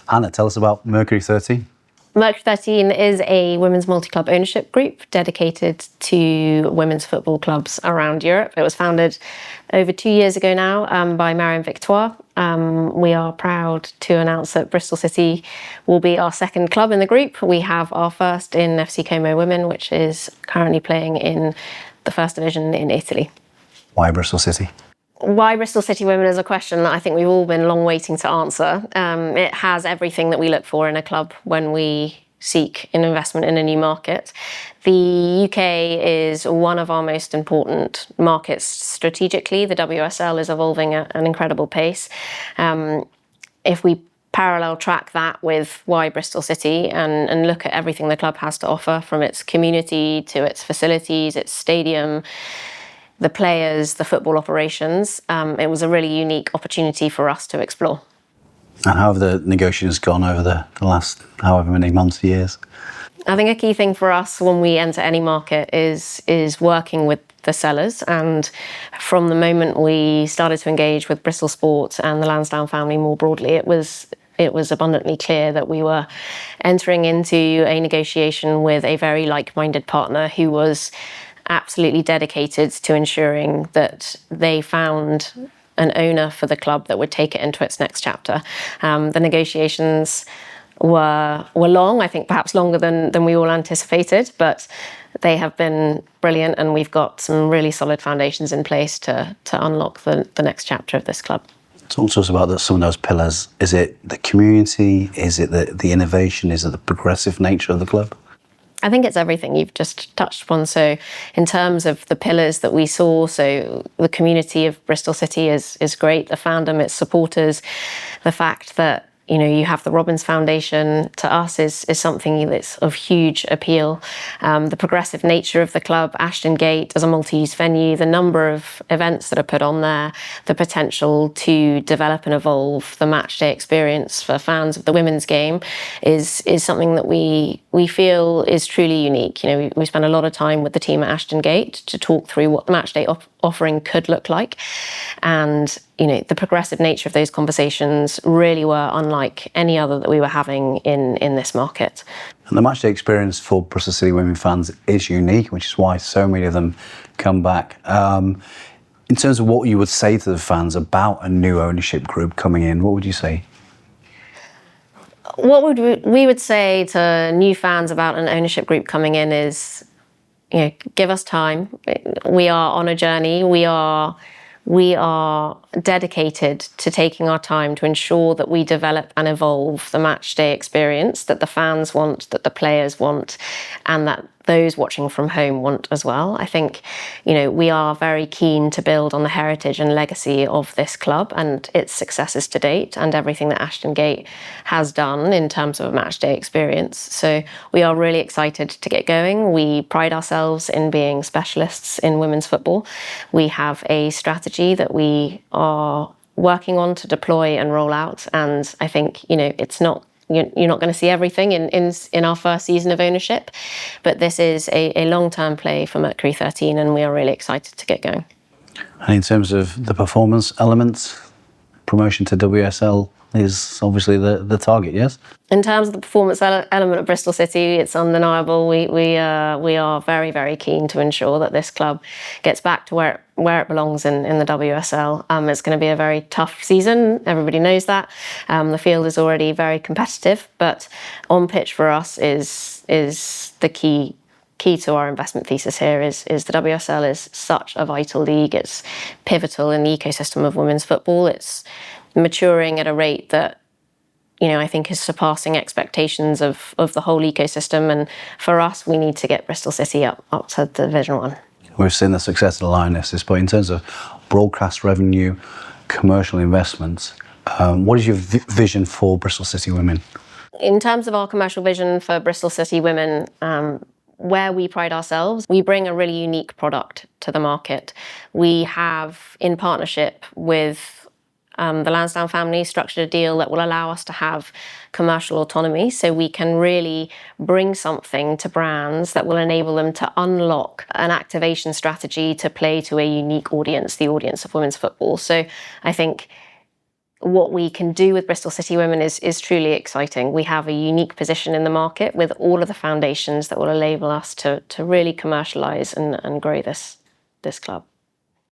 Hannah, tell us about Mercury13. Mercury13 is a women's multi-club ownership group dedicated to women's football clubs around Europe. It was founded over 2 years ago now by Marion Victoire. We are proud to announce that Bristol City will be our second club in the group. We have our first in FC Como Women, which is currently playing in the first division in Italy. Why Bristol City? Why Bristol City Women is a question that I think we've all been long waiting to answer. It has everything that we look for in a club when we seek an investment in a new market. The UK is one of our most important markets strategically. The WSL is evolving at an incredible pace. If we parallel track that with why Bristol City and look at everything the club has to offer, from its community to its facilities, its stadium, the players, the football operations, it was a really unique opportunity for us to explore. And how have the negotiations gone over the last however many months, years? I think a key thing for us when we enter any market is working with the sellers. And from the moment we started to engage with Bristol Sport and the Lansdowne family more broadly, it was abundantly clear that we were entering into a negotiation with a very like-minded partner who was absolutely dedicated to ensuring that they found an owner for the club that would take it into its next chapter. The negotiations were long, I think perhaps longer than we all anticipated, but they have been brilliant, and we've got some really solid foundations in place to unlock the next chapter of this club. Talk to us about some of those pillars. Is it the community? Is it the innovation? Is it the progressive nature of the club? I think it's everything you've just touched upon. So in terms of the pillars that we saw, so the community of Bristol City is great, the fandom, its supporters, the fact that you have the Robbins Foundation, to us is something that's of huge appeal. The progressive nature of the club, Ashton Gate as a multi-use venue, the number of events that are put on there, the potential to develop and evolve the match day experience for fans of the women's game is something that we feel is truly unique. We spent a lot of time with the team at Ashton Gate to talk through what the match day offering could look like. And the progressive nature of those conversations really were unlike any other that we were having in this market. And the matchday experience for Bristol City Women fans is unique, which is why so many of them come back. In terms of what you would say to the fans about a new ownership group coming in, what would you say? What we would say to new fans about an ownership group coming in is, give us time. We are on a journey. We are dedicated to taking our time to ensure that we develop and evolve the match day experience that the fans want, that the players want, and that those watching from home want as well. I think, we are very keen to build on the heritage and legacy of this club and its successes to date and everything that Ashton Gate has done in terms of a match day experience. So we are really excited to get going. We pride ourselves in being specialists in women's football. We have a strategy that we are working on to deploy and roll out. And I think, you're not going to see everything in our first season of ownership, but this is a long-term play for Mercury13, and we are really excited to get going. And in terms of the performance elements, promotion to WSL is obviously the target, yes? In terms of the performance element of Bristol City, it's undeniable. We are very, very keen to ensure that this club gets back to where it belongs in the WSL. It's going to be a very tough season. Everybody knows that. The field is already very competitive, but on pitch for us is the key to our investment thesis here is the WSL is such a vital league. It's pivotal in the ecosystem of women's football. It's maturing at a rate that I think is surpassing expectations of the whole ecosystem. And for us, we need to get Bristol City up to Division 1. We've seen the success of the Lionesses, but in terms of broadcast revenue, commercial investments, what is your vision for Bristol City Women? In terms of our commercial vision for Bristol City Women, where we pride ourselves, we bring a really unique product to the market. We have, in partnership with the Lansdowne family, structured a deal that will allow us to have commercial autonomy, so we can really bring something to brands that will enable them to unlock an activation strategy to play to a unique audience, the audience of women's football. So I think what we can do with Bristol City Women is truly exciting. We have a unique position in the market with all of the foundations that will enable us to really commercialise and grow this club.